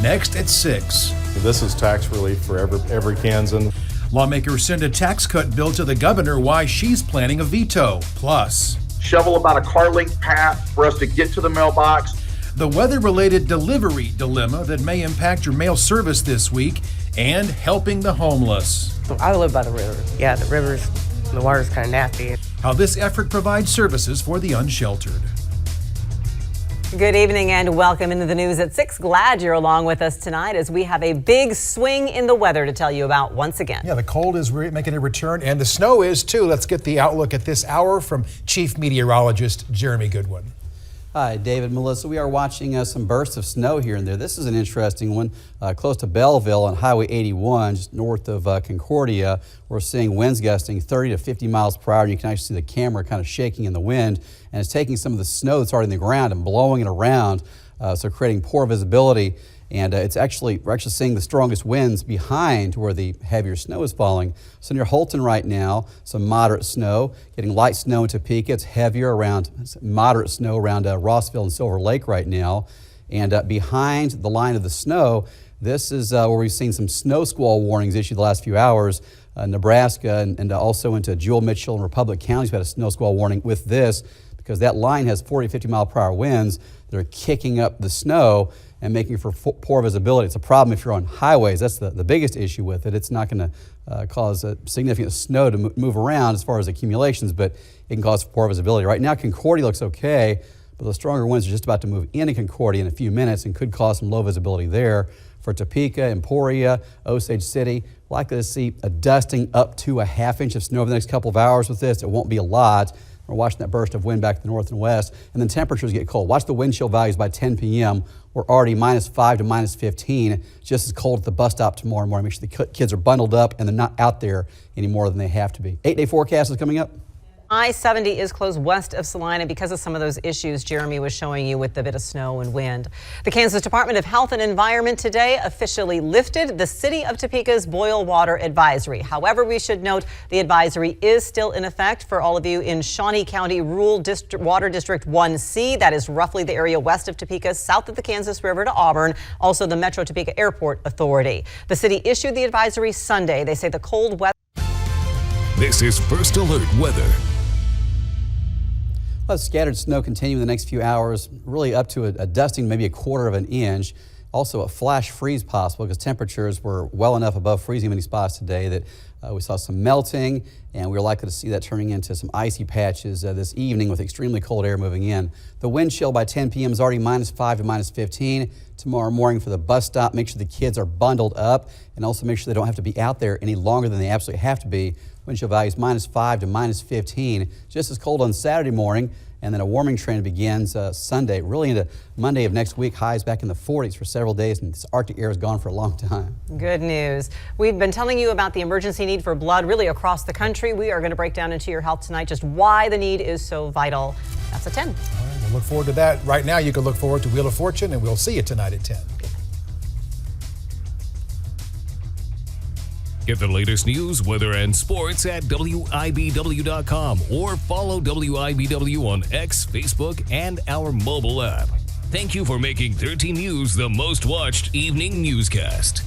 next at 6. This is tax relief for every Kansan. Lawmakers send a tax cut bill to the governor. Why she's planning a veto. Plus, shovel about a car length path for us to get to the mailbox. The weather-related delivery dilemma that may impact your mail service this week, and helping the homeless. I live by the river. Yeah, the water's kind of nasty. How this effort provides services for the unsheltered. Good evening and welcome into the news at 6. Glad you're along with us tonight as we have a big swing in the weather to tell you about once again. Yeah, the cold is making a return and the snow is too. Let's get the outlook at this hour from Chief Meteorologist Jeremy Goodwin. Hi, David, Melissa. We are watching some bursts of snow here and there. This is an interesting one close to Belleville on Highway 81, just north of Concordia. We're seeing winds gusting 30 to 50 miles per hour, and you can actually see the camera kind of shaking in the wind, and it's taking some of the snow that's already in the ground and blowing it around, so creating poor visibility. And we're actually seeing the strongest winds behind where the heavier snow is falling. So near Holton right now, some moderate snow, getting light snow in Topeka. It's heavier around, moderate snow around Rossville and Silver Lake right now. And behind the line of the snow, this is where we've seen some snow squall warnings issued the last few hours. Nebraska and also into Jewel, Mitchell, and Republic counties had a snow squall warning with this, because that line has 40 to 50 mile per hour winds that are kicking up the snow and making for poor visibility. It's a problem if you're on highways. That's the biggest issue with it. It's not going to cause significant snow to move around as far as accumulations, but it can cause poor visibility. Right now, Concordia looks okay, but the stronger winds are just about to move into Concordia in a few minutes and could cause some low visibility there. For Topeka, Emporia, Osage City, likely to see a dusting up to a half inch of snow over the next couple of hours with this. It won't be a lot. We're watching that burst of wind back to the north and west, and then temperatures get cold. Watch the wind chill values by 10 p.m. We're already -5 to -15, just as cold at the bus stop tomorrow morning. Make sure the kids are bundled up and they're not out there any more than they have to be. 8-day forecast is coming up. I-70 is closed west of Salina because of some of those issues Jeremy was showing you with the bit of snow and wind. The Kansas Department of Health and Environment today officially lifted the city of Topeka's boil water advisory. However, we should note the advisory is still in effect for all of you in Shawnee County Rural Water District 1C. That is roughly the area west of Topeka, south of the Kansas River to Auburn, also the Metro Topeka Airport Authority. The city issued the advisory Sunday. They say the cold weather. This is First Alert Weather. Well, scattered snow continue in the next few hours, really up to a dusting, maybe a quarter of an inch. Also a flash freeze possible because temperatures were well enough above freezing in many spots today that we saw some melting, and we're likely to see that turning into some icy patches this evening with extremely cold air moving in. The wind chill by 10 p.m. is already -5 to -15. Tomorrow morning for the bus stop, make sure the kids are bundled up and also make sure they don't have to be out there any longer than they absolutely have to be. Wind chill values -5 to -15. Just as cold on Saturday morning, and then a warming trend begins Sunday, really into Monday of next week. Highs back in the 40s for several days, and this Arctic air is gone for a long time. Good news. We've been telling you about the emergency need for blood really across the country. We are going to break down into your health tonight just why the need is so vital. That's a 10. All right, we'll look forward to that. Right now, you can look forward to Wheel of Fortune, and we'll see you tonight at 10. Get the latest news, weather, and sports at WIBW.com or follow WIBW on X, Facebook, and our mobile app. Thank you for making 13 News the most watched evening newscast.